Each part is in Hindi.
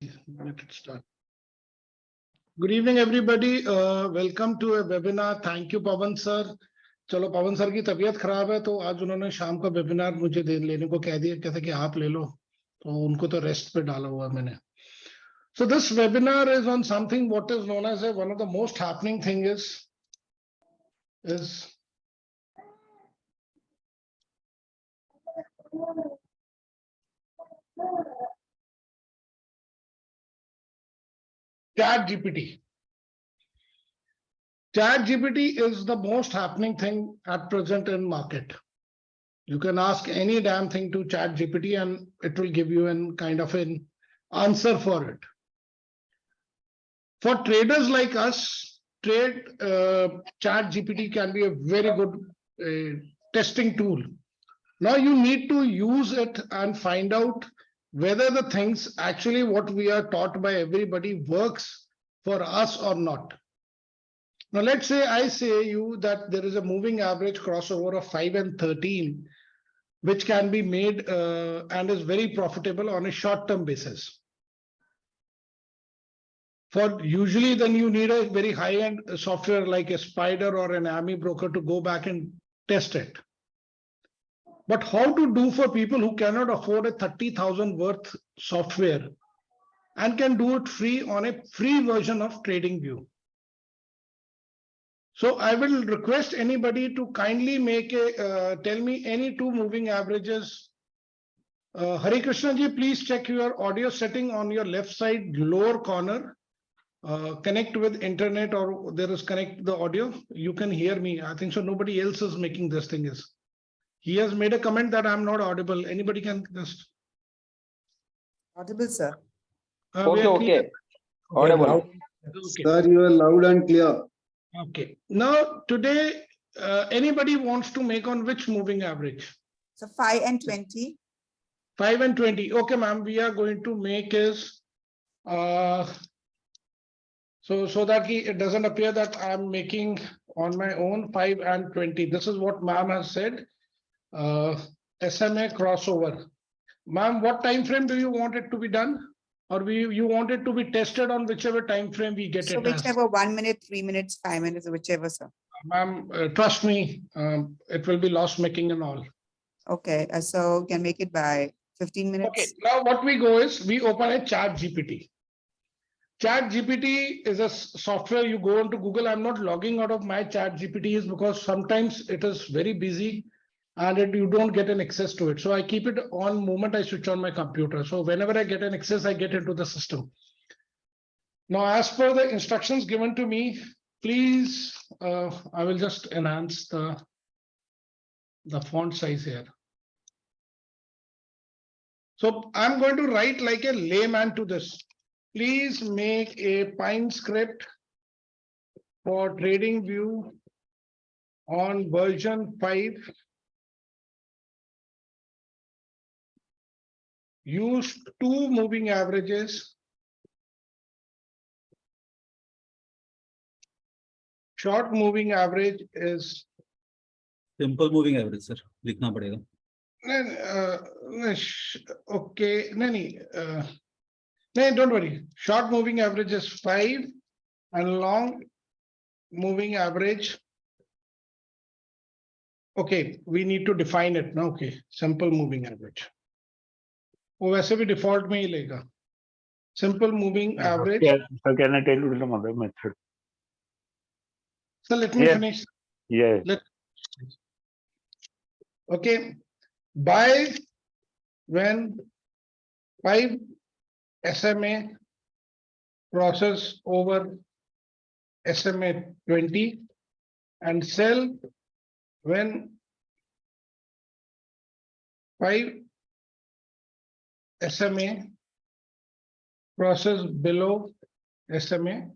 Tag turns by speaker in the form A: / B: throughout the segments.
A: Let it start. Good evening, everybody. Welcome to a webinar. Thank you, Pawan sir. चलो पवन सर की तबीयत खराब है तो आज उन्होंने शाम का वेबिनार मुझे लेने को कह दिया, कहते कि आप ले लो, तो उनको तो रेस्ट पे डाला हुआ मैंने. So this webinar is on something what is known as one of the most happening thing is ChatGPT. ChatGPT is the most happening thing at present in market. You can ask any damn thing to ChatGPT and it will give you an kind of an answer for it. For traders like us, ChatGPT can be a very good testing tool. Now you need to use it and find out whether the things actually what we are taught by everybody works for us or not. Now let's say I say you that there is a moving average crossover of 5 and 13, which can be made and is very profitable on a short-term basis. For usually then you need a very high-end software like a Spider or an AMI broker to go back and test it. But how to do for people who cannot afford a 30,000 worth software and can do it free on a free version of TradingView? So I will request anybody to kindly make a tell me any two moving averages. Hare Krishna ji, please check your audio setting on your left side lower corner. Connect with internet or there is connect the audio. You can hear me. I think so. Nobody else is making this thing is. He has made a comment that I'm not audible. Anybody can just.
B: Audible, sir.
C: Okay. Audible.
A: Okay.
D: Sir, you are loud and clear.
A: Okay. Now today, anybody wants to make on which moving average?
B: So 5 and 20.
A: 5 and 20. Okay, ma'am. We are going to make is so that it doesn't appear that I'm making on my own 5 and 20. This is what ma'am has said. SMA crossover. Ma'am, what time frame do you want it to be done? Or you want it to be tested on whichever time frame we get
B: So
A: it as?
B: whichever 1 minute, 3 minutes, 5 minutes, whichever, sir.
A: Ma'am, trust me, it will be loss making and all.
B: Okay, so you can make it by 15 minutes.
A: Okay, now what we go is we open a ChatGPT. ChatGPT is a software you go into Google. I'm not logging out of my ChatGPT because sometimes it is very busy and you don't get an access to it. So I keep it on moment I switch on my computer. So whenever I get an access, I get into the system. Now, as per the instructions given to me, please, I will just enhance the font size here. So I'm going to write like a layman to this. Please make a Pine script for TradingView on version 5. Use two moving averages. Short moving average is
E: simple moving average, sir. लिखना पड़ेगा.
A: Okay, no, don't worry. Short moving average is 5 and long moving average. Okay, we need to define it now. Okay, simple moving average. वो वैसे भी default में ही लेगा. Simple moving average.
C: So can I tell you some other method?
A: So let me finish.
C: Yes.
A: Okay, buy when 5 SMA crosses over SMA 20 and sell when 5 SMA crosses below SMA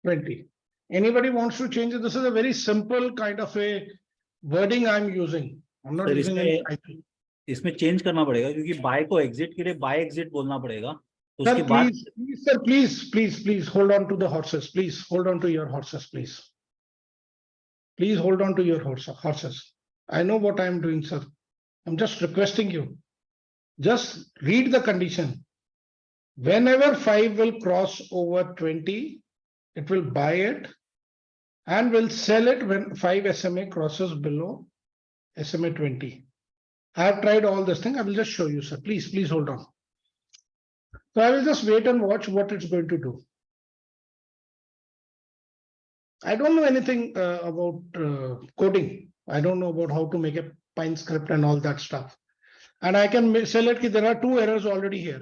A: 20. Anybody wants to change it? This is a very simple kind of a wording I'm using. I'm not using any title.
E: इसमें चेंज करना पड़ेगा क्योंकि बाय को एग्जिट के लिए बाय एग्जिट बोलना पड़ेगा.
A: Sir, please hold on to the horses. Please hold on to your horses, please. Please hold on to your horses. I know what I'm doing, sir. I'm just requesting you. Just read the condition. Whenever 5 will cross over 20, it will buy it and will sell it when 5 SMA crosses below SMA 20. I have tried all this thing. I will just show you, sir. Please hold on. So I will just wait and watch what it's going to do. I don't know anything about coding. I don't know about how to make a Pine script and all that stuff. And I can select there are 2 errors already here,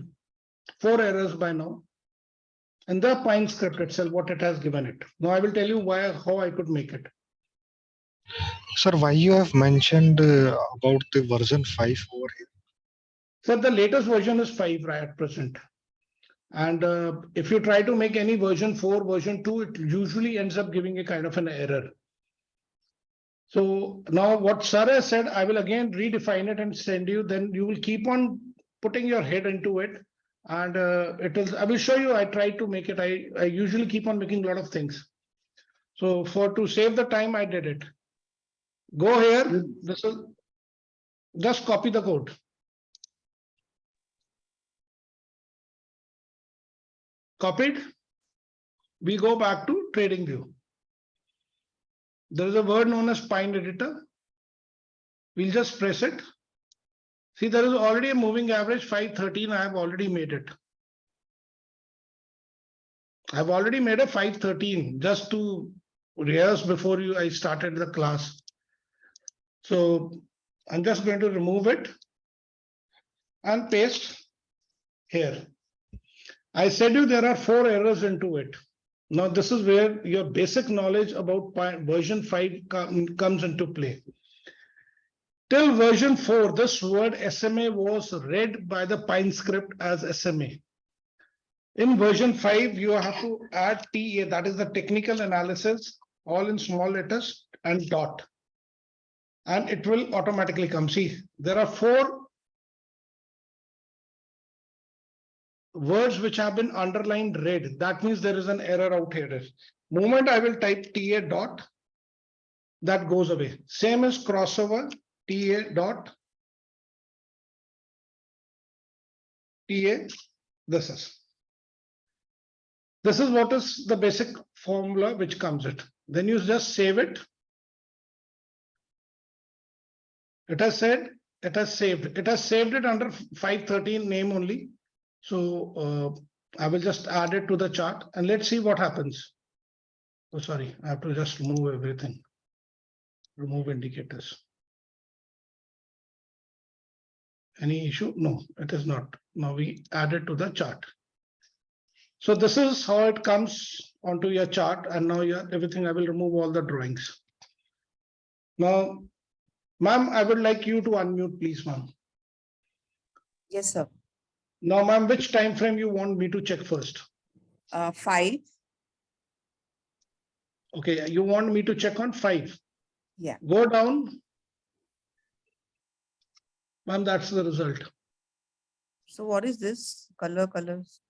A: 4 errors by now. And the Pine script itself, what it has given it. Now I will tell you how I could make it.
D: Sir, why you have mentioned about the version 5 over here?
A: So the latest version is 5 right at present. And if you try to make any version 4, version 2, it usually ends up giving a kind of an error. So now what Sir has said, I will again redefine it and send you, then you will keep on putting your head into it. And I will show you, I try to make it. I usually keep on making a lot of things. So to save the time, I did it. Go here, this is, just copy the code. Copied. We go back to trading view. There is a word known as Pine editor. We'll just press it. See, there is already a moving average 513. I have already made it. I've already made a 513 just to rehearse before I started the class. So I'm just going to remove it and paste here. I said you there are 4 errors into it. Now this is where your basic knowledge about version 5 comes into play. Till version 4, this word SMA was read by the Pine script as SMA. In version 5, you have to add TA, that is the technical analysis, all in small letters and dot. And it will automatically come. See, there are 4 words which have been underlined red. That means there is an error out here. Moment I will type TA dot, that goes away. Same as crossover, TA dot, TA, this is what is the basic formula which comes it. Then you just save it. It has said, it has saved. It has saved it under 513 name only. So I will just add it to the chart and let's see what happens. Oh, sorry, I have to just remove everything. Remove indicators. Any issue? No, it is not. Now we add it to the chart. So this is how it comes onto your chart, and now everything. I will remove all the drawings. Now, ma'am, I would like you to unmute, please, ma'am.
B: Yes, sir.
A: Now, ma'am, which time frame you want me to check first?
B: 5.
A: Okay, you want me to check on 5.
B: Yeah.
A: Go down. Ma'am, that's the result.
B: So what is this? Colors.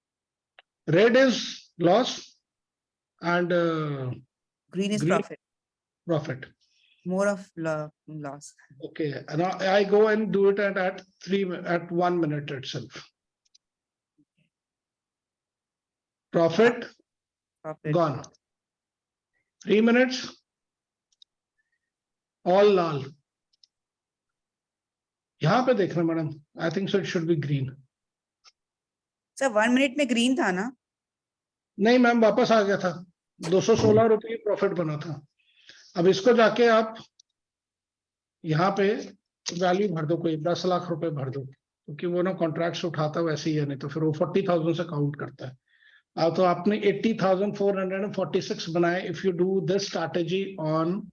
A: Red is loss and
B: Green is
A: green
B: profit.
A: profit.
B: More of loss.
A: Okay, and I go and do it at 1 minute itself. Profit gone. 3 minutes. All lal. यहाँ पे देखना madam. I think so it should be green.
B: Sir, 1 minute में green था ना?
A: नहीं मैम, वापस आ गया था. 216 रुपये प्रॉफिट बना था. अब इसको जाके आप यहाँ पे वैल्यू भर दो, कोई 10 लाख रुपए भर दो, क्योंकि वो ना कॉन्ट्रैक्ट्स उठाता वैसे ही है, नहीं तो फिर वो 40,000 से काउंट करता है. तो आपने 80,446 बनाए if you do this strategy on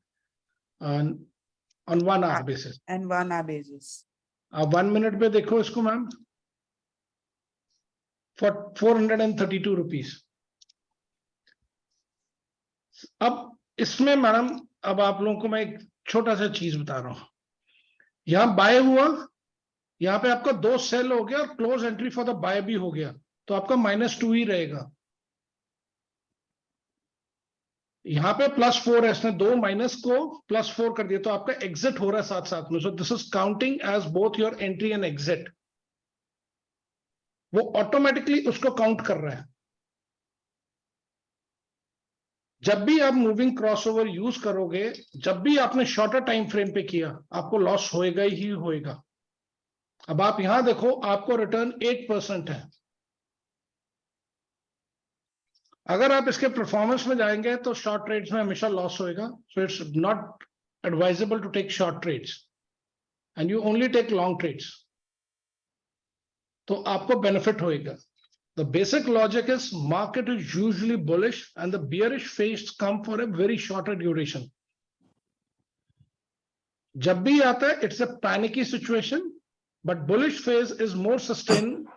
A: 1 hour basis.
B: And 1 hour basis.
A: अब 1 minute पे देखो इसको मैम, 432 रुपीज. अब इसमें मैडम, अब आप लोगों को मैं एक छोटा सा चीज बता रहा हूं. यहां बाय हुआ, यहां पे आपका 2 सेल हो गया और close entry for the buy भी हो गया, तो आपका -2 ही रहेगा. यहाँ पे +4 है, इसने 2 माइनस को +4 कर दिया, तो आपका एग्जिट हो रहा है साथ साथ में. So this is counting as both your entry and exit. वो ऑटोमेटिकली उसको काउंट कर रहा है। जब भी आप मूविंग क्रॉसओवर यूज करोगे, जब भी आपने शॉर्टर टाइम फ्रेम पे किया, आपको लॉस होएगा ही होएगा। अब आप यहां देखो, आपको रिटर्न 8% है। अगर आप इसके परफॉर्मेंस में जाएंगे तो शॉर्ट ट्रेड्स में हमेशा लॉस होएगा। So it's not advisable to take short trades and you only take long trades, तो आपको बेनिफिट होएगा। The basic logic is market is usually bullish and the bearish phase come for a very shorter duration. जब भी आता है, it's a panicky situation, but bullish phase is more sustained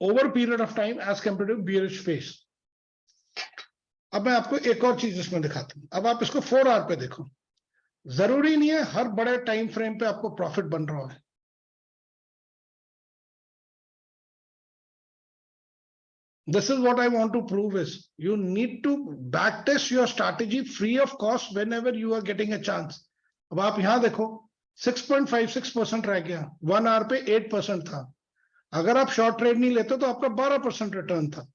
A: over a period of time as compared to bearish phase. अब मैं आपको एक और चीज इसमें दिखाता हूं। अब आप इसको 4 आवर पे देखो। जरूरी नहीं है हर बड़े टाइम फ्रेम पे आपको प्रॉफिट बन रहा है। This is what I want to prove is you need to backtest your strategy free of cost whenever you are getting a chance. अब आप यहां देखो 6.56% रह गया, 1 आवर पे 8% था। अगर आप शॉर्ट ट्रेड नहीं लेते तो आपका 12% रिटर्न था।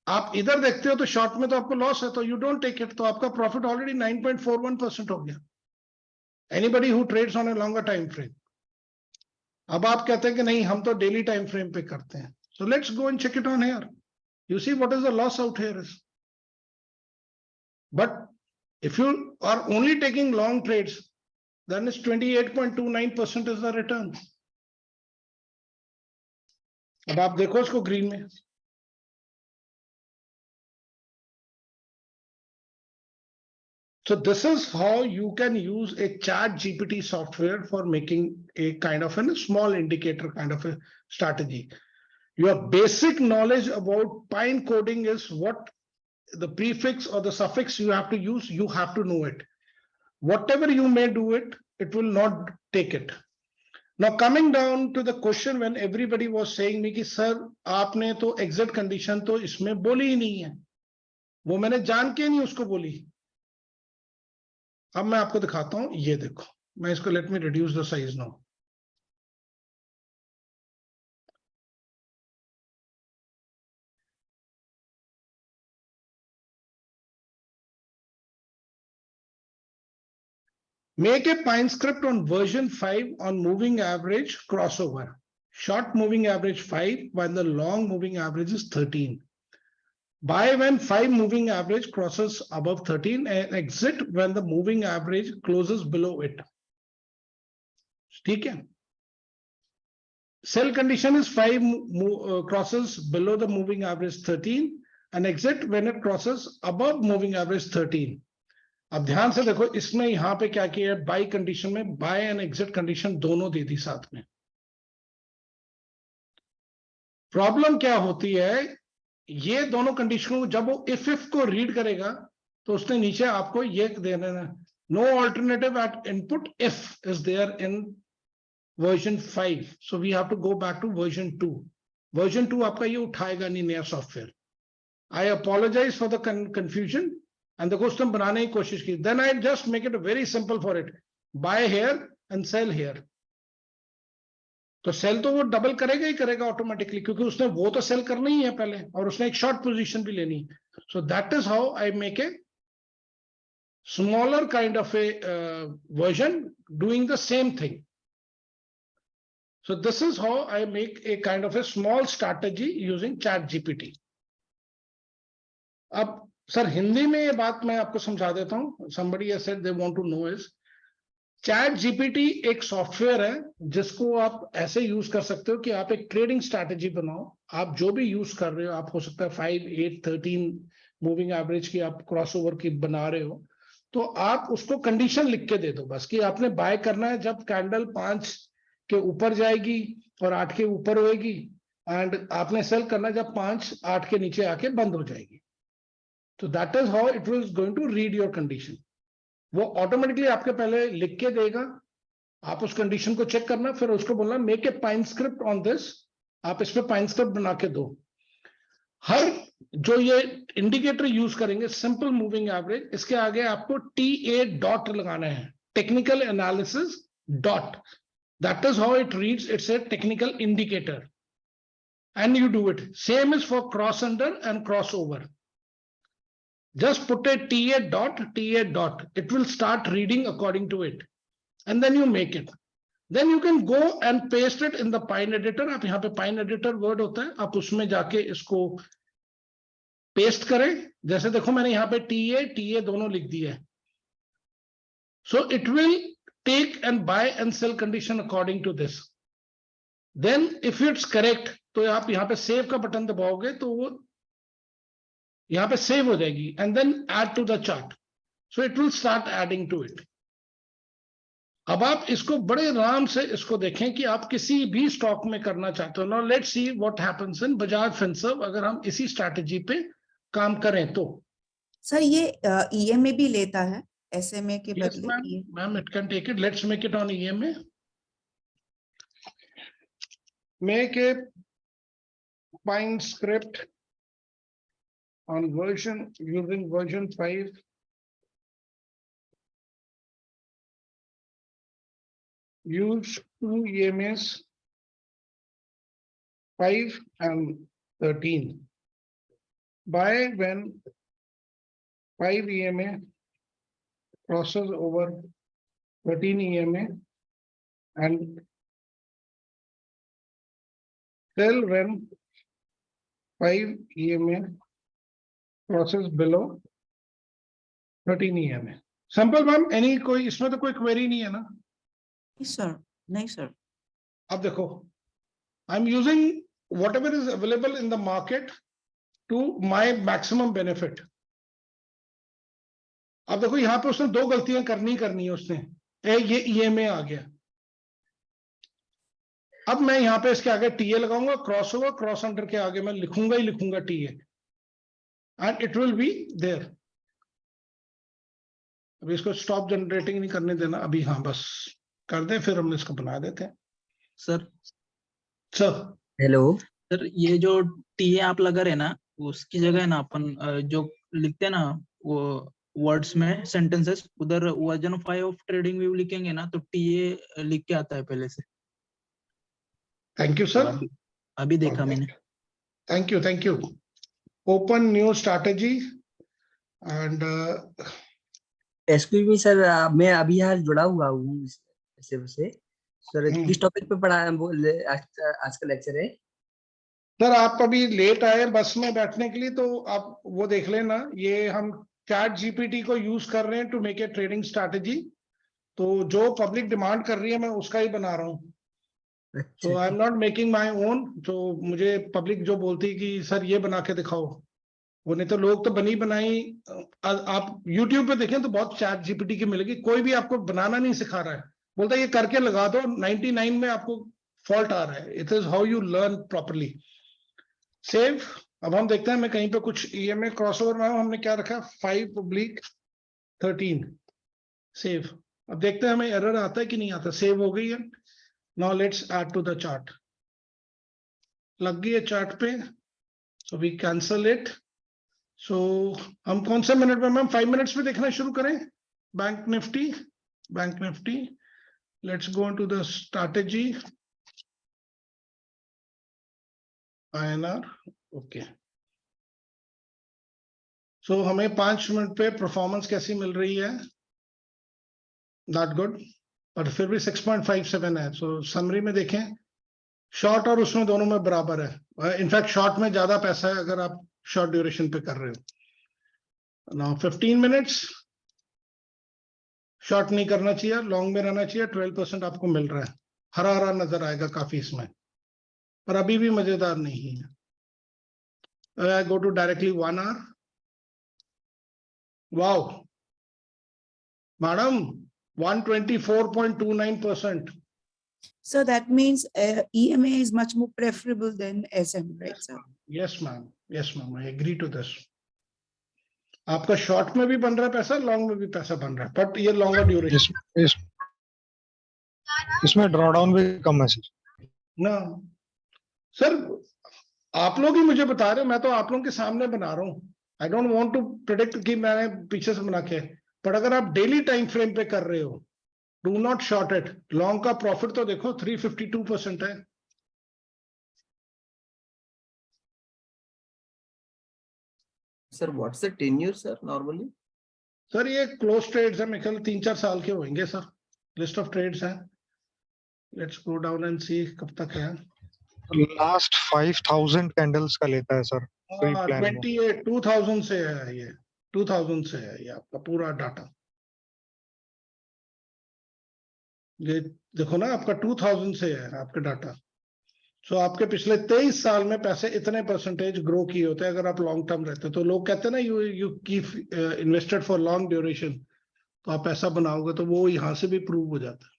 A: आप इधर देखते हो तो शॉर्ट में तो आपको लॉस है, तो यू डोंट टेक इट, तो आपका प्रॉफिट ऑलरेडी 9.41% हो गया। Anybody who trades on a longer time frame. अब आप कहते हैं कि नहीं हम तो डेली टाइम फ्रेम पे करते हैं। So let's go and check it on here. You see what is the loss out here is. But if you are only taking long trades, then it's 28.29% is the return. अब आप देखो इसको ग्रीन में। So this is how you can use a ChatGPT software for making a kind of a small indicator kind of a strategy. Your basic knowledge about Pine coding is what the prefix or the suffix you have to use. You have to know it. Whatever you may do it, it will not take it. Now coming down to the question when everybody was saying me कि सर आपने तो exit condition तो इसमें बोली ही नहीं है, वो मैंने जान के नहीं उसको बोली। अब मैं आपको दिखाता हूं, ये देखो, मैं इसको let me reduce the size now. Make a Pine script on version 5 on moving average crossover. Short moving average 5 while the long moving average is 13. Buy when 5 moving average crosses above 13 and exit when the moving average closes below it. ठीक है? Sell condition is 5 crosses below the moving average 13 and exit when it crosses above moving average 13. अब ध्यान से देखो, इसमें यहां पे क्या किया है, बाई कंडीशन में बाय एंड एग्जिट कंडीशन दोनों दे दी साथ में। प्रॉब्लम क्या होती है, ये दोनों कंडीशनों जब वो इफ को रीड करेगा तो उसने नीचे आपको ये दे देना, no alternative at input if is there in version 5, so we have to go back to version 2। Version 2 आपका ये उठाएगा नहीं नया software. I apologize for the confusion and देखो उसने बनाने की कोशिश की। then I just make it very simple for it, buy here and sell here। तो सेल तो वो डबल करेगा ही करेगा ऑटोमेटिकली, क्योंकि उसने वो तो सेल करना ही है पहले और उसने एक शॉर्ट पोजीशन भी लेनी। So that is how I make a smaller kind of A version doing the same thing. So this is how I make a kind of A small strategy using ChatGPT। अब सर हिंदी में ये बात मैं आपको समझा देता हूं। somebody has said they want to know is ChatGPT एक सॉफ्टवेयर है जिसको आप ऐसे यूज कर सकते हो कि आप एक ट्रेडिंग स्ट्रैटेजी बनाओ। आप जो भी यूज कर रहे हो, आप हो सकता है 5, 8, 13 मूविंग एवरेज की आप क्रॉसओवर की बना रहे हो, तो आप उसको कंडीशन लिख के दे दो बस कि आपने बाय करना है जब कैंडल 5 के ऊपर जाएगी और 8 के ऊपर होएगी, एंड आपने सेल करना जब 5 8 के नीचे आके बंद हो जाएगी। तो that is how it will going to read your condition. वो ऑटोमेटिकली आपके पहले लिख के देगा, आप उस कंडीशन को चेक करना, फिर उसको बोलना make a pine script on this. आप इस पे पाइन स्क्रिप्ट बना के दो। हर जो ये इंडिकेटर यूज करेंगे सिंपल मूविंग एवरेज, इसके आगे आपको TA डॉट लगाना है, technical analysis dot. That is how it reads. It's a technical indicator. And you do it. Same is for cross under and crossover. Just put a TA dot. It will start reading according to it. And then you make it. Then you can go and paste it in the Pine editor. आप यहाँ पे Pine editor word होता है. आप उसमें जाके इसको पेस्ट करें. जैसे देखो मैंने यहाँ पे TA दोनों लिख दिए है. So it will take and buy and sell condition according to this. Then if it's correct, तो आप यहाँ पे save का बटन दबाओगे तो वो यहाँ पे save हो जाएगी. And then add to the chart. So it will start adding to it. अब आप इसको बड़े आराम से इसको देखें कि आप किसी भी स्टॉक में करना चाहते हो. Now let's see what happens in Bajaj Finserv अगर हम इसी स्ट्रैटेजी पे काम करें तो.
B: सर ये EMA भी लेता है SMA के
A: Yes,
B: बदले.
A: ma'am, it can take it. Let's make it on EMA. Make a Pine script on version using version 5. Use two EMAs, 5 and 13. Buy when 5 EMA crosses over 13 EMA and sell when 5 EMA crosses below 13 EMA. Simple, ma'am. Any कोई इसमें तो कोई query नहीं है ना?
B: नहीं सर.
A: अब देखो, I'm using whatever is available in the market to my maximum benefit. अब देखो यहाँ पे उसने दो गलतियां करनी है उसने. ये EMA आ गया. अब मैं यहाँ पे इसके आगे TA लगाऊंगा, क्रॉस ओवर क्रॉस अंडर के आगे मैं लिखूंगा TA and it will be there. अभी इसको स्टॉप जनरेटिंग नहीं करने देना अभी. हाँ बस कर दे, फिर हम इसको बना देते हैं. सर
F: हेलो
G: सर, ये जो टीए आप लगा रहे ना, उसकी जगह है ना अपन जो लिखते हैं ना वो वर्ड्स में सेंटेंसेस, उधर वर्जन 5 ऑफ ट्रेडिंग व्यू लिखेंगे ना तो टीए लिख के आता है पहले से.
A: Thank you sir.
G: अभी देखा मैंने.
A: Thank you. Open new strategy and
F: excuse me sir, मैं अभी यहाँ जुड़ा हुआ हूँ ऐसे वैसे. सर किस टॉपिक पे पढ़ा है आज का लेक्चर है?
A: सर आप अभी लेट आए बस में बैठने के लिए, तो आप वो देख लेना. ये हम चैट जीपीटी को यूज कर रहे हैं to make a trading strategy. तो जो पब्लिक डिमांड कर रही है मैं उसका ही बना रहा हूँ. तो I am not making my own. जो मुझे पब्लिक जो बोलती है कि सर ये बना के दिखाओ, वो नहीं तो लोग तो बनाई. आप यूट्यूब पे देखें तो बहुत चैट जीपीटी की मिलेगी. कोई भी आपको बनाना नहीं सिखा रहा है, बोलता है ये करके लगा दो. 99 में आपको फॉल्ट आ रहा है. It is how you learn properly. Save. अब हम देखते हैं मैं कहीं पे कुछ EMA क्रॉसओवर में हमने क्या रखा, 5/13. सेव. अब देखते हैं हमें एरर आता है कि नहीं आता. सेव हो गई है. Now let's add to the chart. लग गई है चार्ट पे. So we cancel it. So हम कौन से मिनट में मैम 5 मिनट्स में देखना शुरू करें. Bank Nifty. Let's go to the strategy. INR. Okay. So हमें 5 मिनट पे परफॉर्मेंस कैसी मिल रही है? नॉट गुड, पर फिर भी 6.57 है. सो समरी में देखें, शॉर्ट और उसमें दोनों में बराबर है. इनफैक्ट शॉर्ट में ज्यादा पैसा है अगर आप शॉर्ट ड्यूरेशन पे कर रहे हो. Now 15 minutes. शॉर्ट नहीं करना चाहिए, लॉन्ग में रहना चाहिए. 12% आपको मिल रहा है. हरा नजर आएगा काफी इसमें, पर अभी भी मजेदार नहीं है. I go to directly 1 hour. Wow, madam, 124.29%.
B: So that means EMA is much more preferable than SM, right, sir?
A: Yes, ma'am. I agree to this. आपका शॉर्ट में भी बन रहा है पैसा, लॉन्ग में भी पैसा बन रहा है, बट ये लॉन्गर ड्यूरेशन.
D: इसमें ड्रॉडाउन भी कम है
A: ना सर. आप लोग ही मुझे बता रहे हो, मैं तो आप लोगों के सामने बना रहा हूँ. I don't want to predict कि मैंने पीछे से बना के. पर अगर आप डेली टाइम फ्रेम पे कर रहे हो do not short it. Long का प्रॉफिट तो देखो 352% है।
H: Sir what's the tenure sir normally?
A: Sir ये क्लोज ट्रेड्स है, मेरे ख्याल 3-4 साल के होंगे सर। लिस्ट ऑफ ट्रेड्स है, लेट्स गो डाउन एंड सी कब तक है।
D: लास्ट 5000 कैंडल्स का लेता है सर फ्री प्लान में।
A: 28 2000 से है ये, 2000 से है ये आपका पूरा डाटा। ये देखो ना, आपका 2000 से है आपका डाटा। सो आपके पिछले 23 साल में पैसे इतने परसेंटेज ग्रो किए होते हैं अगर आप लॉन्ग टर्म रहते हैं। तो लोग कहते हैं ना you keep invested for long duration, तो आप पैसा बनाओगे, तो वो यहां से भी प्रूव हो जाता है।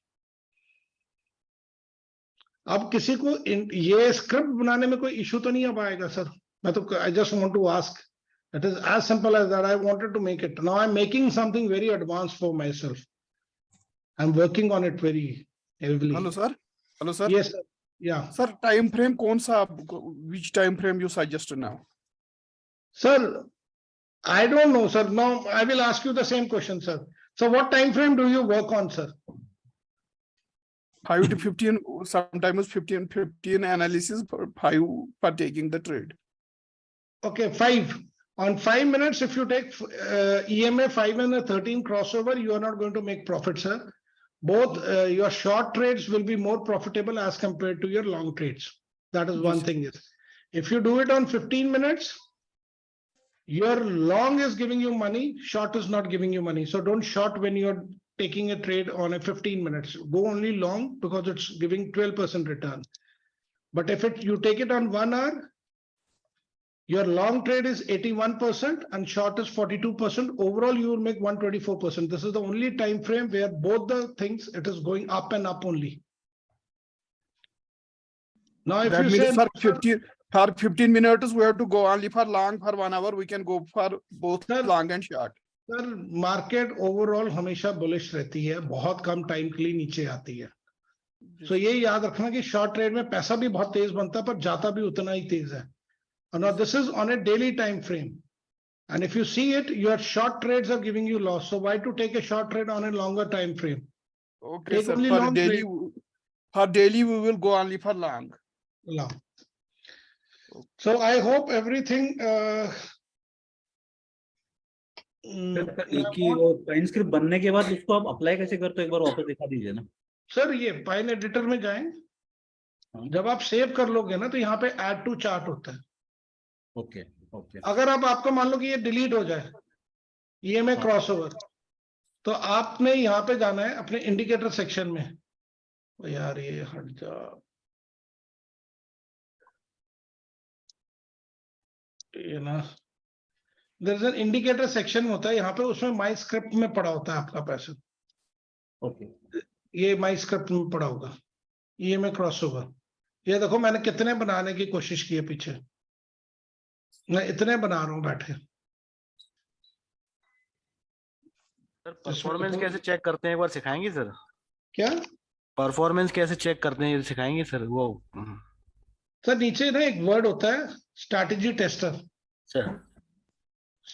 A: अब किसी को ये स्क्रिप्ट बनाने में कोई इशू तो नहीं अब आएगा सर? मैं तो I just want to ask, it is as simple as that. I wanted to make it, now I am making something very advance for myself. I am working on it very heavily.
I: Hello sir. Hello sir.
A: Yes sir. Yeah
I: sir time frame कौन सा, which time frame you suggest now?
A: Sir I don't know, sir. Now I will ask you the same question, sir. So what time frame do you work on, sir?
I: 5 to 15, sometimes 15 analysis for 5 for taking the trade.
A: Okay, 5. On 5 minutes, if you take EMA 5 and a 13 crossover, you are not going to make profit, sir. Both your short trades will be more profitable as compared to your long trades. That is one thing. Is if you do it on 15 minutes, your long is giving you money, short is not giving you money. So don't short when you're taking a trade on a 15 minutes. Go only long because it's giving 12% return. But if you take it on 1 hour, your long trade is 81% and short is 42%. Overall, you will make 124%. This is the only time frame where both the things, it is going up and up only. Now, if
I: That
A: you
I: means
A: say
I: for 15 minutes, we have to go only for long. For 1 hour, we can go for both
A: Sir,
I: long and short.
A: Sir market overall हमेशा बुलिश रहती है, बहुत कम टाइम के लिए नीचे आती है। सो ये याद रखना कि शॉर्ट ट्रेड में पैसा भी बहुत तेज बनता है पर जाता भी उतना ही तेज है। And now this is on a daily time frame. And if you see it, your short trades are giving you loss. So why to take a short trade on a longer time frame?
I: Okay,
A: Take
I: sir.
A: only
I: For
A: long
I: daily,
A: trade.
I: for daily, we will go only for long.
A: Long. So I hope everything.
E: एक ही और पाइन स्क्रिप्ट बनने के बाद उसको आप अप्लाई कैसे करते हो, एक बार वापस दिखा दीजिए ना
A: सर। ये पाइन एडिटर में जाएं, जब आप सेव कर लोगे ना तो यहाँ पे ऐड टू चार्ट होता है।
E: Okay okay.
A: अगर अब आपको मान लो कि ये डिलीट हो जाए EMA क्रॉसओवर, तो आपने यहाँ पे जाना है अपने इंडिकेटर सेक्शन में। ओ यार ये हट जा, ये ना there is an indicator section होता है यहाँ पे, उसमें माई स्क्रिप्ट में पड़ा होता है आपका पैसा।
E: ओके,
A: ये माई स्क्रिप्ट में पड़ा होगा EMA क्रॉसओवर। ये देखो मैंने कितने बनाने की कोशिश की है पीछे, मैं इतने बना रहा हूँ बैठे।
J: सर परफॉर्मेंस कैसे चेक करते हैं, एक बार सिखाएंगे सर?
A: क्या
J: परफॉर्मेंस कैसे चेक करते हैं, ये सिखाएंगे सर? वो
A: सर नीचे ना एक वर्ड होता है स्ट्रैटेजी टेस्टर।
J: सर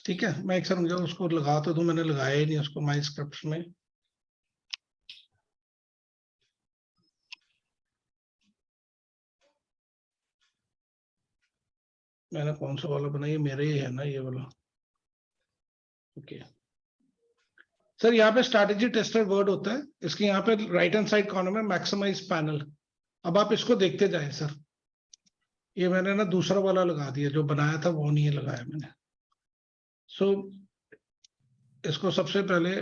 A: ठीक है, मैं एक समझा उसको लगा तो मैंने लगाया ही नहीं उसको माई स्क्रिप्ट में। मैंने कौन सा वाला बनाया, मेरे ही है ना ये वाला। ओके सर, यहाँ पे स्ट्रैटेजी टेस्टर वर्ड होता है, इसके यहाँ पे राइट हैंड साइड कॉर्नर में मैक्सिमाइज पैनल। अब आप इसको देखते जाएं सर। ये मैंने ना दूसरा वाला लगा दिया, जो बनाया था वो नहीं लगाया मैंने। सो इसको सबसे पहले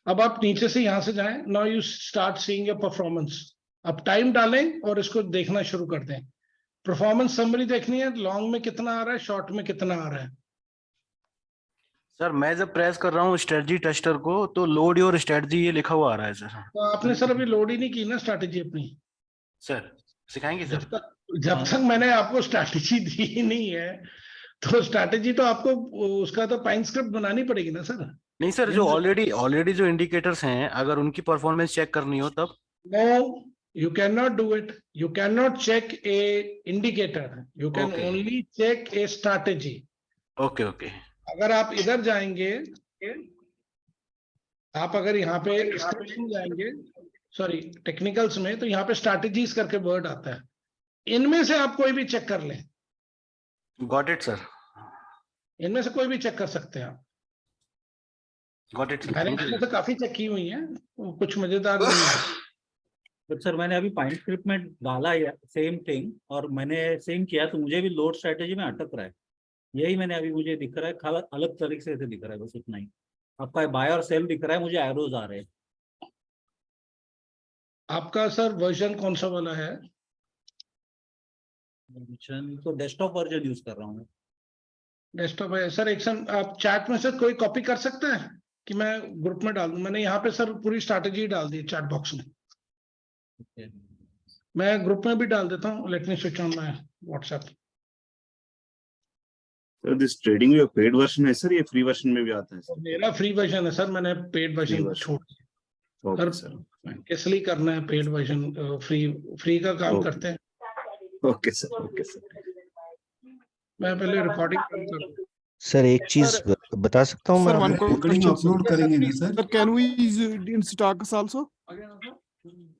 A: अब आप नीचे से यहां से जाएं। Now you start seeing your performance. अब टाइम डालें और इसको देखना शुरू कर दें। परफॉर्मेंस समरी देखनी है, लॉन्ग में कितना आ रहा है, शॉर्ट में कितना आ रहा है।
J: सर मैं जब प्रेस कर रहा हूँ स्ट्रेटजी टेस्टर को, तो लोड योर स्ट्रेटजी ये लिखा हुआ आ रहा है सर।
A: तो आपने सर अभी लोड ही नहीं की ना स्ट्रैटेजी अपनी।
J: सर सिखाएंगे सर?
A: जब तक मैंने आपको स्ट्रैटेजी दी ही नहीं है, तो स्ट्रैटेजी तो आपको उसका तो पाइन स्क्रिप्ट बनानी पड़ेगी ना सर।
J: नहीं सर, जो ऑलरेडी जो इंडिकेटर्स हैं, अगर उनकी परफॉर्मेंस चेक करनी हो तब?
A: No, You cannot do it. You cannot check a indicator. You can
J: Okay.
A: only check a strategy.
J: Okay okay
A: अगर आप इधर जाएंगे, आप अगर यहाँ पे जाएंगे, सॉरी टेक्निकल्स में, तो यहाँ पे स्ट्रैटेजीज करके वर्ड आता है. इनमें से आप कोई भी चेक कर लें.
J: गॉट इट सर,
A: इनमें से कोई भी चेक कर सकते हैं आप.
J: गॉट इट
A: मैंने इसमें से काफी चेक की हुई है, कुछ मजेदार नहीं है.
E: बट सर मैंने अभी पाइन स्क्रिप्ट में डाला है सेम थिंग, और मैंने सेम किया तो मुझे भी लोड स्ट्रेटेजी में अटक रहा है. यही मैंने अभी मुझे दिख रहा है, खाली अलग तरीके से दिख रहा है, बस इतना ही. आपका बाय और सेल दिख रहा है, मुझे एरोज आ रहे हैं.
A: आपका सर वर्जन कौन सा वाला है?
E: तो डेस्कटॉप वर्जन यूज कर रहा हूँ.
A: डेस्कटॉप है सर. एक सर आप चैट में से कोई कॉपी कर सकते हैं कि मैं ग्रुप में डाल दूं? मैंने यहाँ पे सर पूरी स्ट्रैटेजी डाल दी चैट बॉक्स में. मैं ग्रुप में भी डाल देता हूँ. Let me switch on my WhatsApp.
K: Sir this trading view paid version है सर, ये फ्री वर्जन में भी आता है सर?
A: मेरा फ्री वर्जन है सर, मैंने पेड वर्जन छोड़ दिया.
K: ओके सर,
A: किस लिए करना है पेड वर्जन? फ्री का काम करते हैं.
K: Okay sir, okay sir.
A: मैं पहले रिकॉर्डिंग कर.
L: सर एक चीज बता सकता हूँ मैं
I: Sir, one
L: आपको?
I: question.
M: अपलोड करेंगे ना sir?
I: Sir, can we use it in stocks also?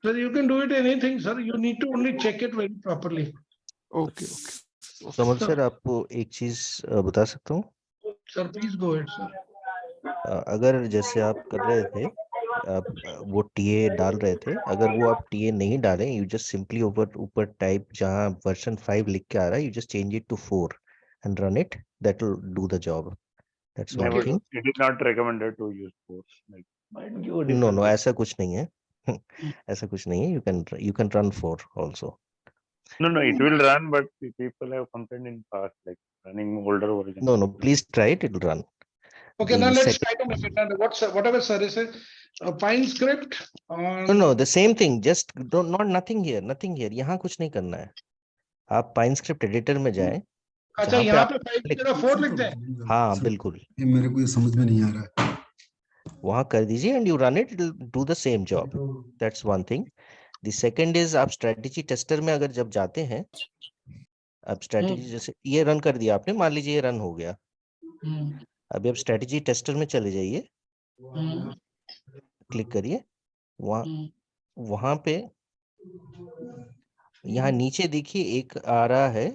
A: Sir, you can do it anything, sir. You need to only check it very properly.
I: Okay, okay.
L: Kamal sir आपको एक चीज बता सकता हूँ?
A: Sir, please go ahead, sir.
L: अगर जैसे आप कर रहे थे, आप वो टीए डाल रहे थे, अगर वो आप टीए नहीं डालें, यू जस्ट सिंपली ऊपर टाइप जहाँ वर्जन 5 लिख के आ रहा है, you just change it to 4 and run it. That will do the job. That's one thing.
C: It is not recommended to use force. Like, might give a
L: no
C: different
L: no ऐसा कुछ नहीं है. ऐसा कुछ नहीं है. You can run 4 also.
C: No, no, it will run, but the people have complained in past, like running older version.
L: No, please try it. It will run.
A: Okay, now let's try to make it run. Whatever sir is it? Pine script on...
L: No, the same thing. Just nothing here. Nothing here. यहाँ कुछ नहीं करना है. आप पाइन स्क्रिप्ट एडिटर में जाएं.
A: अच्छा, यहाँ पे 504 लिखते हैं.
L: हाँ बिल्कुल.
M: ये मेरे को ये समझ में नहीं आ रहा है.
L: वहाँ कर दीजिए and you run it. It will do the same job. That's one thing. The second is आप स्ट्रेटेजी टेस्टर में अगर जब जाते हैं, अब स्ट्रेटेजी जैसे ये रन कर दिया आपने, मान लीजिए ये रन हो गया. अभी आप स्ट्रेटेजी टेस्टर में चले जाइए, क्लिक करिए. वहां पे यहाँ नीचे देखिए एक आ रहा है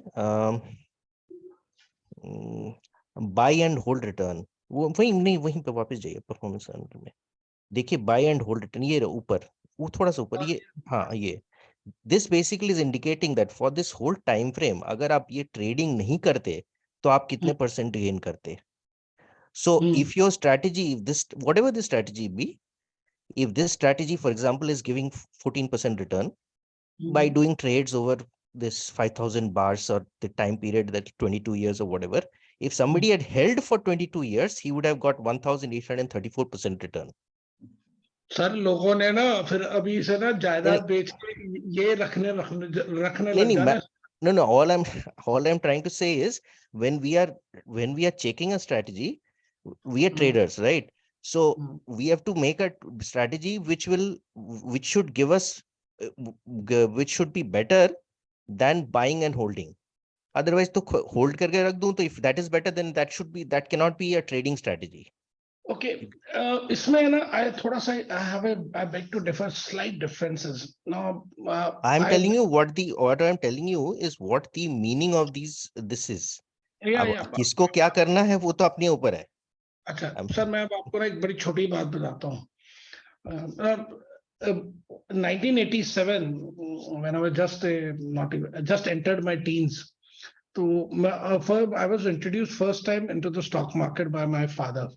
L: बाय एंड होल्ड रिटर्न. वो वहीं पे वापस जाइए परफॉर्मेंस में. देखिए बाय एंड होल्ड रिटर्न ये ऊपर, वो थोड़ा सा ऊपर, ये हाँ ये. This basically is indicating that for this whole time frame अगर आप ये ट्रेडिंग नहीं करते तो आप कितने परसेंट गेन करते. So if your strategy, if this whatever the strategy be, if this strategy for example is giving 14% return by doing trades over this 5,000 bars or the time period that 22 years or whatever, if somebody had held for 22 years he would have got 1,834% return.
A: Sir लोगों ने ना फिर अभी से ना जायदाद बेच के ये रखने लग जाना.
L: No, all I'm trying to say is when we are checking a strategy, we are traders, right? So we have to make a strategy which should give us which should be better than buying and holding. Otherwise to hold करके रख दूं, तो if that is better then that cannot be a trading strategy.
A: Okay, इसमें ना I beg to differ, slight differences. Now
L: I'm telling you what I'm telling you is what the meaning of this is.
A: Yeah.
L: किसको क्या करना है वो तो अपने ऊपर है.
A: अच्छा सर, मैं अब आपको ना एक बड़ी छोटी बात बताता हूँ. 1987 when I was just entered my teens, तो I was introduced first time into the stock market by my father,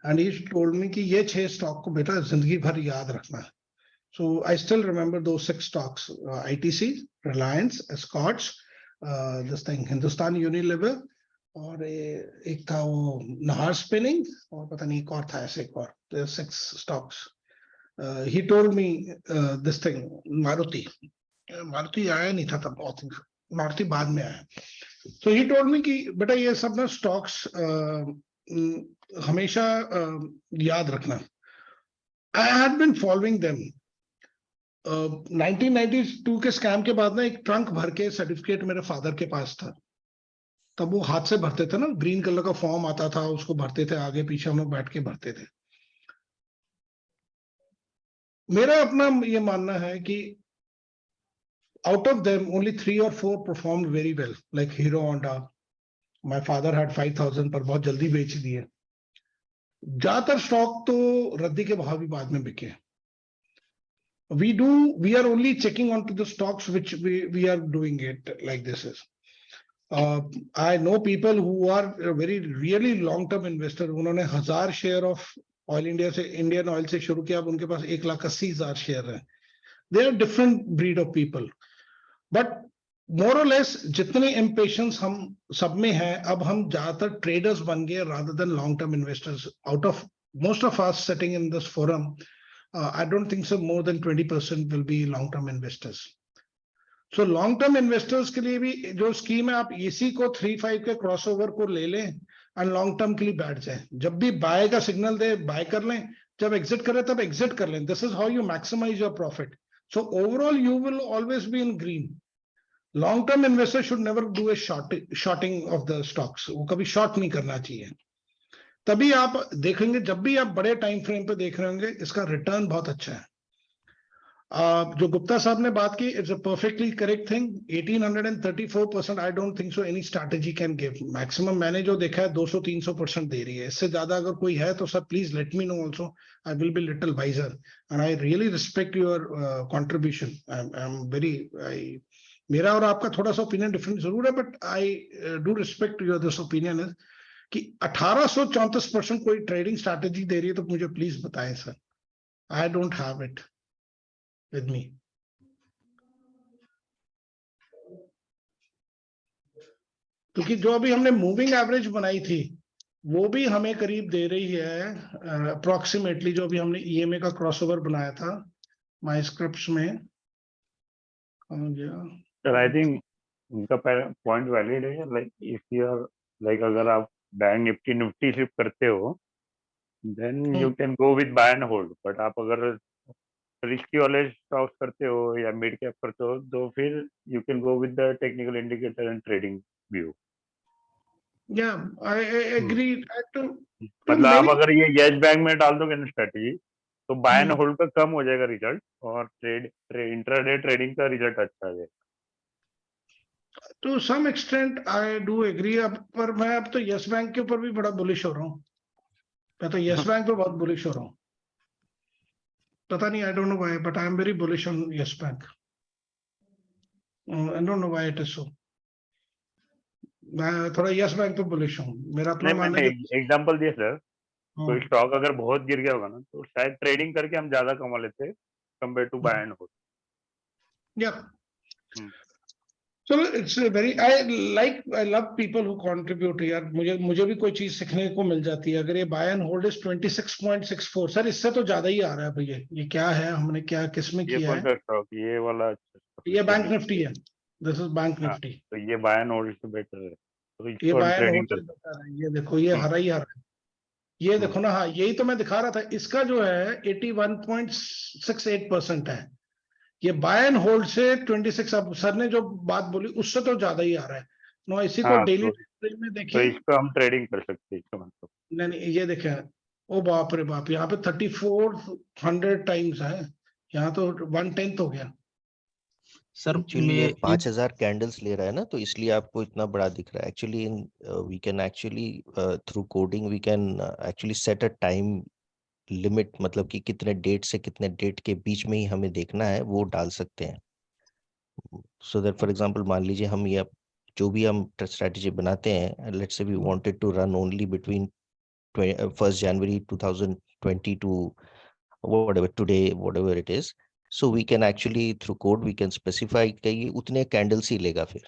A: and he told me कि ये 6 स्टॉक को बेटा जिंदगी भर याद रखना है. So I still remember those 6 stocks: ITC, Reliance, Escorts, this thing Hindustan Unilever, और एक था वो नहार स्पिनिंग, और पता नहीं एक और था ऐसे एक और. 6 stocks. He told me this thing Maruti आया नहीं था तब, बहुत मारुति बाद में आया. So he told me कि बेटा ये सब ना स्टॉक्स हमेशा याद रखना. I had been following them. 1992 के स्कैम के बाद ना एक ट्रंक भर के सर्टिफिकेट मेरे फादर के पास था। तब वो हाथ से भरते थे ना, ग्रीन कलर का फॉर्म आता था, उसको भरते थे, आगे पीछे हम लोग बैठ के भरते थे। मेरा अपना ये मानना है कि out of them only 3 or 4 performed very well, like Hero Honda. My father had 5,000 पर बहुत जल्दी बेच दिए। ज्यादातर स्टॉक तो रद्दी के भाव भी बाद में बिके। We are only checking onto the stocks which we are doing it like this is. I know people who are very really long term investor. उन्होंने 1000 शेयर ऑफ ऑयल इंडिया से, इंडियन ऑयल से शुरू किया, अब उनके पास 1,80,000 शेयर है। They are different breed of people. But more और लेस जितने इम्पेशंस हम सब में है, अब हम ज्यादातर ट्रेडर्स बन गए rather than long term investors. Out of most of us sitting in this forum, I don't think so more than 20% will be long term investors. So long term investors के लिए भी जो स्कीम है, आप इसी को 3-5 के क्रॉसओवर को ले लें और लॉन्ग टर्म के लिए बैठ जाए। जब भी बाय का सिग्नल दे, बाय कर लें, जब एग्जिट करें तब एग्जिट कर लें। This is how you maximize your profit. So overall, you will always be in green. Long-term investor should never do a shorting of the stocks. वो कभी short नहीं करना चाहिए। तभी आप देखेंगे, जब भी आप बड़े टाइम फ्रेम पे देख रहे होंगे, इसका रिटर्न बहुत अच्छा है। जो गुप्ता साहब ने बात की, it's a perfectly correct thing. 1834%, I don't think so any strategy can give. Maximum मैंने जो देखा है 200-300% दे रही है। इससे ज्यादा अगर कोई है तो sir please let me know also, I will be little wiser and I really respect your contribution. I am very, मेरा और आपका थोड़ा सा ओपिनियन डिफरेंट जरूर है, but I do respect your this opinion is कि 1834% कोई ट्रेडिंग स्ट्रैटेजी दे रही है तो मुझे प्लीज बताएं sir. I don't have it with me. क्योंकि जो अभी हमने मूविंग एवरेज बनाई थी, वो भी हमें करीब दे रही है अप्रोक्सीमेटली, जो अभी हमने ईएमए का क्रॉसओवर बनाया था माय स्क्रिप्ट्स में।
C: सर आई थिंक उनका पॉइंट वैलिड है। Like if you are like, अगर आप बैंक निफ्टी शिफ्ट करते हो, then you can go with buy and hold. But आप अगर रिस्की वाले स्टॉक्स करते हो या मिड कैप करते हो, तो फिर you can go with the technical indicator and trading view.
A: I agree.
C: मतलब आप अगर ये यस बैंक में डाल दोगे ना स्ट्रेटेजी, तो बाय एंड होल्ड का कम हो जाएगा रिजल्ट, और इंट्राडे ट्रेडिंग का रिजल्ट अच्छा आ जाएगा।
A: To some extent I do agree. अब पर मैं अब तो यस बैंक के ऊपर भी बड़ा बुलिश हो रहा हूँ। मैं तो यस बैंक पे बहुत बुलिश हो रहा हूँ। पता नहीं, I don't know why, but I am very bullish on yes bank. I don't know why it is so. मैं थोड़ा यस बैंक पे बुलिश हूँ। मेरा अपना मानना है।
C: एग्जांपल दिया सर, कोई स्टॉक अगर बहुत गिर गया होगा ना, तो शायद ट्रेडिंग करके हम ज्यादा कमा लेते compare to buy and hold.
A: या चलो, it's very, I love people who contribute यार। मुझे भी कोई चीज सीखने को मिल जाती है। अगर ये buy and hold is 26.64, sir इससे तो ज्यादा ही आ रहा है भैया। ये क्या है, हमने क्या किसमें किया है?
C: कौन सा स्टॉक? ये वाला?
A: ये बैंक निफ्टी है। This is bank Nifty.
C: तो ये बाय एंड होल्ड से बेटर है, तो
A: ये बाय एंड होल्ड से बेटर है। ये देखो, ये हरा ही हरा है। ये देखो ना, हाँ यही तो मैं दिखा रहा था। इसका जो है 81.68% है। ये बाय एंड होल्ड से 26, अब सर ने जो बात बोली उससे तो ज्यादा ही आ रहा है। नो, इसी को डेली में देखिए,
C: तो इसको हम ट्रेडिंग कर सकते हैं इसका मतलब।
A: नहीं, ये देखें, ओ बाप रे बाप, यहाँ पे 3400 टाइम्स है। यहाँ तो 1/10 हो गया
G: सर।
L: एक्चुअली ये 5000 कैंडल्स ले रहा है ना, तो इसलिए आपको इतना बड़ा दिख रहा है। Actually we can actually through coding we can actually set a time limit, मतलब कि कितने डेट से कितने डेट के बीच में ही हमें देखना है, वो डाल सकते हैं। सो दैट फॉर एग्जांपल, मान लीजिए हम ये जो भी हम स्ट्रेटजी बनाते हैं, let's say we wanted to run only between 1st January 2020 to whatever today, whatever it is. So we can actually through code we can specify कि ये उतने कैंडल्स ही लेगा फिर।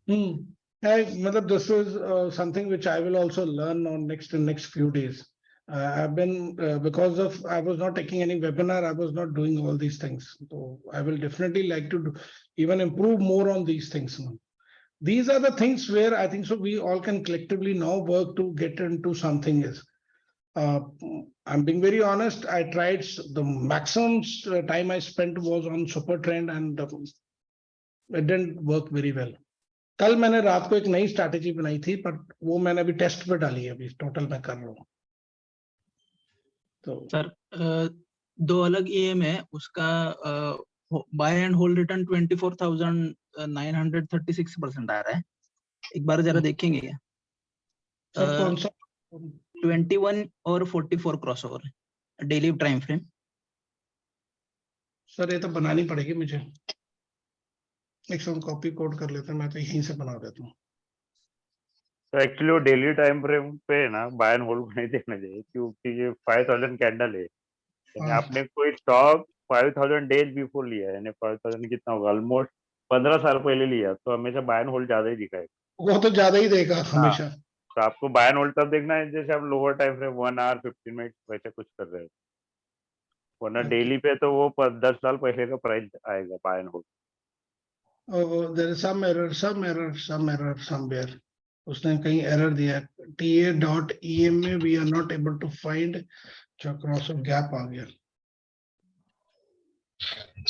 A: मतलब this is something which I will also learn on next few days. I've been because of I was not taking any webinar, I was not doing all these things. So I will definitely like to even improve more on these things now. These are the things where I think so we all can collectively now work to get into something is I'm being very honest. I tried the maximum time I spent was on super trend and it didn't work very well. कल मैंने रात को एक नई स्ट्रैटेजी बनाई थी पर वो मैंने अभी टेस्ट पे डाली है, अभी टोटल मैं कर रहा हूँ। तो
G: सर दो अलग EM है, उसका बाय एंड होल्ड रिटर्न 24,936% आ रहा है। एक बार जरा देखेंगे क्या?
A: सर कौन सा?
G: 21 और 44 crossover daily time frame.
A: Sir ये तो बनानी पड़ेगी मुझे, एक सेकंड कॉपी कोड कर लेते हैं, मैं तो यहीं से बना देता हूँ।
C: तो एक्चुअली वो डेली टाइम फ्रेम पे ना बाय एंड होल्ड को नहीं देखना चाहिए, क्योंकि ये 5000 कैंडल है, यानी आपने कोई स्टॉक 5000 डेज बिफोर लिया है, यानी 5000 कितना होगा, ऑलमोस्ट 15 साल पहले लिया, तो हमेशा बाय एंड होल्ड ज्यादा ही दिखाएगा।
A: वो तो ज्यादा ही देगा हमेशा।
C: तो आपको बाय एंड होल्ड तब देखना है जैसे आप lower time frame 1 hour 15 minute वैसे कुछ कर रहे हो, वरना डेली पे तो वो 10 साल पहले का प्राइस आएगा buy and hold.
A: There is some error somewhere, उसने कहीं एरर दिया है। TA.EM में we are not able to find, जो क्रॉस ऑफ गैप आ गया।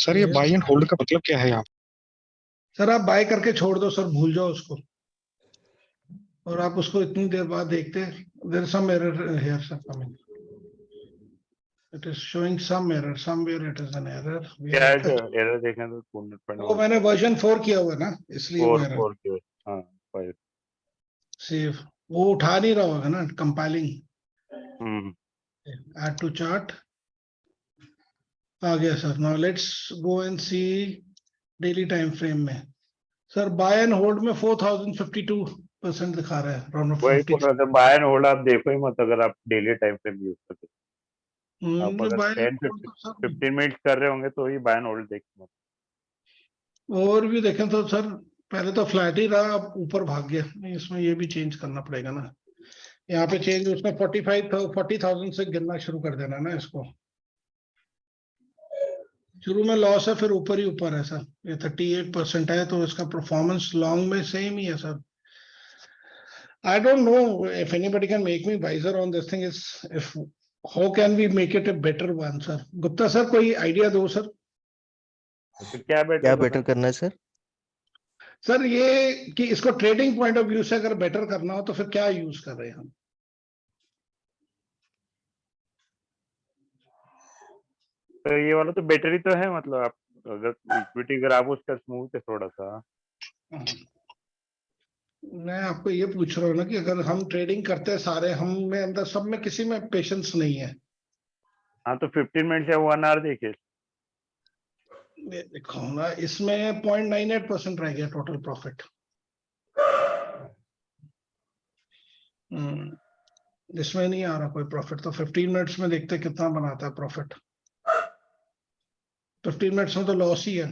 D: सर ये बाय एंड होल्ड का मतलब क्या है यहाँ?
A: सर आप बाय करके छोड़ दो सर, भूल जाओ उसको, और आप उसको इतनी देर बाद देखते हैं। There is some error here sir coming, it is showing some error somewhere, it is an error.
C: क्या है एरर देखना तो
A: वो मैंने वर्जन 4 किया हुआ है ना, इसलिए वो एरर।
C: 4 के हां 5
A: सेव वो उठा नहीं रहा होगा ना, कंपाइलिंग। ऐड टू चार्ट आ गया sir. Now let's go and see daily time frame में। सर बाय एंड होल्ड में 4052% दिखा रहा है, राउंड ऑफ
C: वही
A: 50।
C: बोल रहा था, बाय एंड होल्ड आप देखो ही मत अगर आप डेली टाइम फ्रेम यूज करते हो। आप अगर 10-15 मिनट्स कर रहे होंगे तो ही बाय एंड होल्ड देखना।
A: और भी देखें तो सर पहले तो फ्लैट ही रहा, अब ऊपर भाग गया। नहीं, इसमें ये भी चेंज करना पड़ेगा ना, यहाँ पे चेंज, उसमें 40,000 से गिनना शुरू कर देना ना इसको। शुरू में लॉस है, फिर ऊपर ही ऊपर है सर। ये 38% है, तो इसका परफॉर्मेंस लॉन्ग में सेम ही है sir. I don't know if anybody can make me wiser on this thing, is if how can we make it a better one, sir? Gupta sir कोई आइडिया दो सर।
L: क्या बेटर करना है सर?
A: सर ये कि इसको ट्रेडिंग पॉइंट ऑफ व्यू से अगर बेटर करना हो तो फिर क्या यूज कर रहे हैं हम?
C: तो ये वाला तो बेटर ही तो है, मतलब आप अगर इक्विटी अगर आप उसका स्मूथ है थोड़ा सा।
A: मैं आपको ये पूछ रहा हूँ ना कि अगर हम ट्रेडिंग करते हैं सारे, हम में अंदर सब में किसी में पेशेंस नहीं है।
C: हाँ तो 15 मिनट या 1 आवर देखिए।
A: देखो ना, इसमें 0.98% रह गया टोटल प्रॉफिट। इसमें नहीं आ रहा कोई प्रॉफिट, तो 15 मिनट्स में देखते कितना बनाता है प्रॉफिट। 15 मिनट्स में तो लॉस ही है।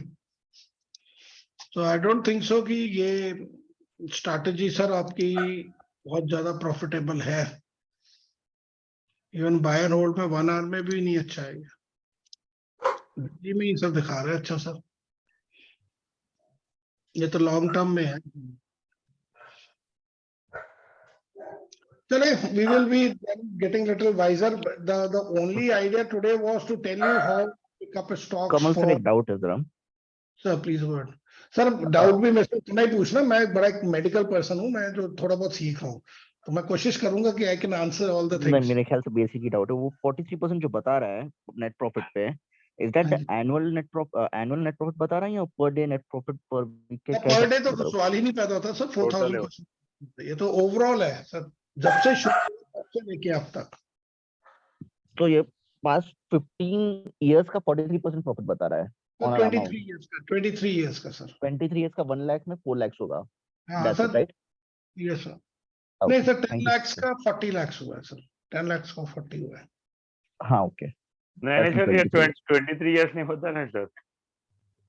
A: तो आई डोंट थिंक सो कि ये स्ट्रैटेजी सर आपकी बहुत ज्यादा प्रॉफिटेबल है। इवन बाय एंड होल्ड में 1 आवर में भी नहीं अच्छा है, ये में ही सब दिखा रहे हैं अच्छा सर। ये तो लॉन्ग टर्म में है। चले, we will be getting little wiser. The only idea today was to tell you how to pick up a stocks
N: Kamal
A: for.
N: Sir एक डाउट है जरा।
A: Sir please word sir, doubt भी मेरे से इतना ही पूछना। मैं बड़ा एक मेडिकल पर्सन हूँ, मैं जो थोड़ा बहुत सीख रहा हूँ, तो मैं कोशिश करूंगा कि I can answer all the
N: नहीं,
A: थिंग्स।
N: मेरे ख्याल से बेसिक ही डाउट है। वो 43% जो बता रहा है नेट प्रॉफिट पे, is that annual net profit बता रहा है या per day net profit per week के?
A: पर डे तो सवाल ही नहीं पैदा होता सर। 4000, ये तो ओवरऑल है सर, जब से शुरू से लेके अब तक।
N: तो ये पास्ट 15 इयर्स का 43% प्रॉफिट बता रहा है।
A: 23 इयर्स का सर।
N: 23 इयर्स का 1 लाख में 4 लाख होगा।
A: हाँ सर,
N: राइट?
A: Yes sir. नहीं सर, 10 lakhs का 40 lakhs हुआ है सर। 10 lakhs का 40 हुआ है।
N: हाँ ओके।
C: नहीं सर, ये 23 इयर्स नहीं होता ना सर।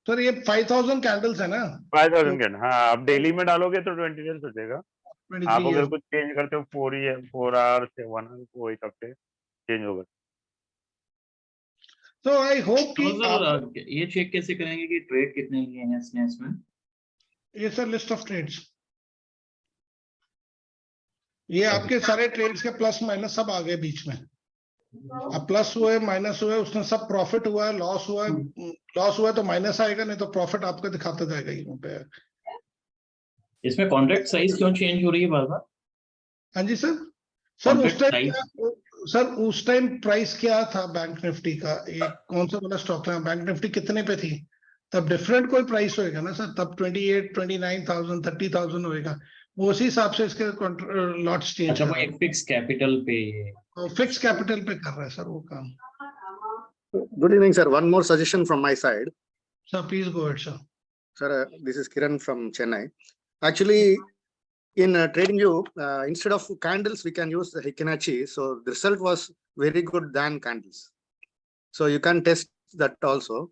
A: सर ये 5000 कैंडल्स है ना।
C: 5000 कैंडल, हाँ आप डेली में डालोगे तो 20 इयर्स हो जाएगा। आप अगर कुछ चेंज करते हो 4 आवर्स से 1 आवर, वो एक हफ्ते चेंज होगा।
A: तो आई होप कि
E: सर ये चेक कैसे करेंगे कि ट्रेड कितने किए हैं इसमें?
A: ये सर लिस्ट ऑफ ट्रेड्स, ये आपके सारे ट्रेड्स के प्लस माइनस सब आ गए बीच में। अब प्लस हुआ है माइनस हुआ है उसमें सब प्रॉफिट हुआ है लॉस हुआ है तो माइनस आएगा नहीं तो प्रॉफिट आपका दिखाता जाएगा यहाँ पे।
O: इसमें कॉन्ट्रैक्ट साइज क्यों चेंज हो रही है बार बार?
A: हाँ जी सर। सर उस
O: Contract
A: टाइम उस टाइम प्राइस क्या था बैंक निफ्टी का, ये कौन सा वाला स्टॉक था, बैंक निफ्टी कितने पे थी तब डिफरेंट कोई प्राइस होएगा ना सर, तब 28, 29,000, 30,000 होएगा, वो उसी हिसाब से इसके लॉट्स चेंज
O: अच्छा,
A: कर
O: वो
A: रहा
O: एक फिक्स कैपिटल पे
A: है, फिक्स कैपिटल पे कर रहा है सर वो काम।
P: Good evening, sir. One more suggestion from my side.
A: Sir please go ahead sir.
P: Sir, this is Kiran from Chennai. Actually, in TradingView, instead of candles, we can use the Hikinachi. So the result was very good than candles. So you can test that also.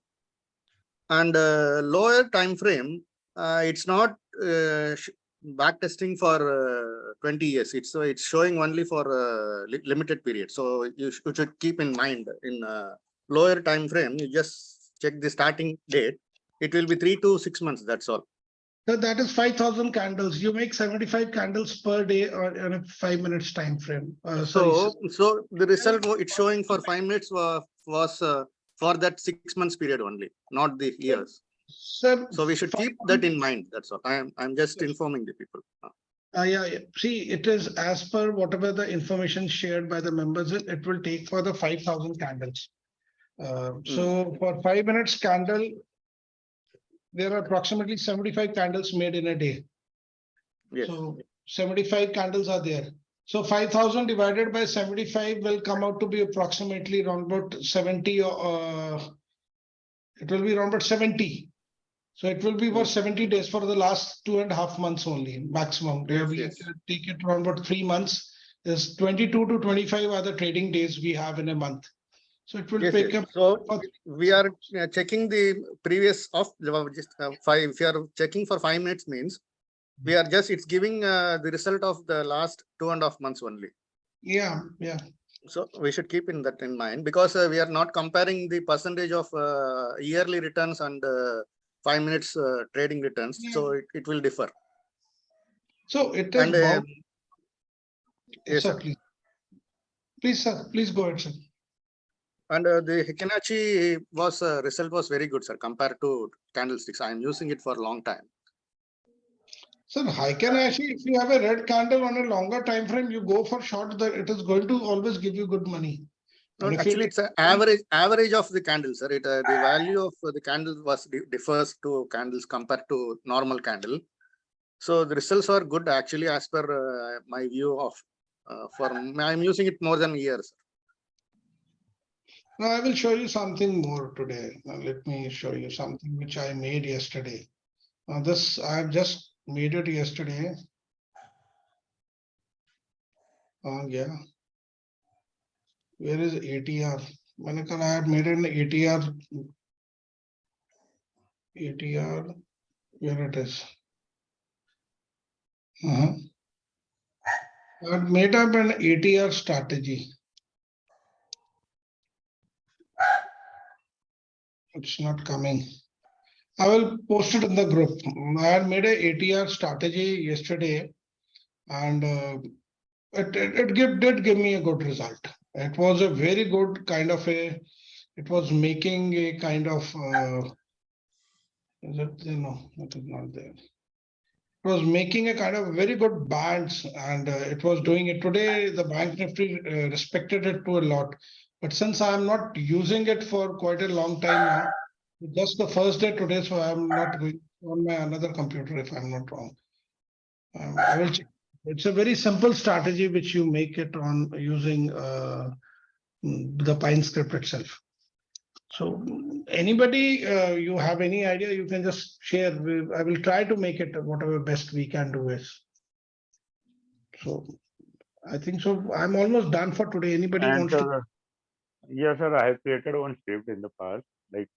P: And lower time frame, it's not back testing for 20 years. It's showing only for limited period. So you should keep in mind in lower time frame, you just check the starting date. It will be 3 to 6 months. That's all.
A: So that is 5,000 candles. You make 75 candles per day or in a 5 minutes time frame.
P: So the result it's showing for 5 minutes was for that 6 months period only, not the years.
A: Sir,
P: so we should keep that in mind. That's all. I'm just informing the people.
A: Yeah. See, it is as per whatever the information shared by the members, it will take for the 5,000 candles. So for 5 minutes candle, there are approximately 75 candles made in a day.
P: Yes.
A: So 75 candles are there. So 5,000 divided by 75 will come out to be approximately around about 70. It will be around about 70. So it will be for 70 days for the last 2.5 months only, maximum.
P: Yes.
A: Take it around about 3 months. There's 22 to 25 are the trading days we have in a month. So it will pick up.
P: So we are checking the previous of just 5. If you are checking for 5 minutes means we are just it's giving the result of the last 2.5 months only.
A: Yeah.
P: So we should keep in that in mind because we are not comparing the percentage of yearly returns and 5 minutes trading returns. So it will differ.
A: So it is.
P: And yes,
A: sir,
P: sir.
A: Please, sir. Please go ahead, sir.
P: And the Hikinachi result was very good, sir, compared to candlesticks. I am using it for a long time.
A: Sir, Hikinachi, if you have a red candle on a longer time frame, you go for short, it is going to always give you good money.
P: No, actually, it's an average of the candles, sir. The value of the candle differs to candles compared to normal candle. So the results are good actually, as per my view of. I'm using it more than years.
A: Now I will show you something more today. Now let me show you something which I made yesterday. Now this I have just made it yesterday. Yeah. Where is ATR? I had made an ATR. ATR, where it is? I had made up an ATR strategy. It's not coming. I will post it in the group. I had made a ATR strategy yesterday, and it did give me a good result. It was a very good kind of it was making a kind of is it it is not there. It was making a kind of very good bands, and it was doing it today. The bank nifty respected it to a lot, but since I am not using it for quite a long time now, just the first day today, so I am not going on my another computer if I'm not wrong. I will check. It's a very simple strategy which you make it on using the Pine script itself. So anybody, you have any idea, you can just share. I will try to make it whatever best we can do is. So I think so. I'm almost done for today. Anybody wants to?
C: Yes, sir. I have created one script in the past. Like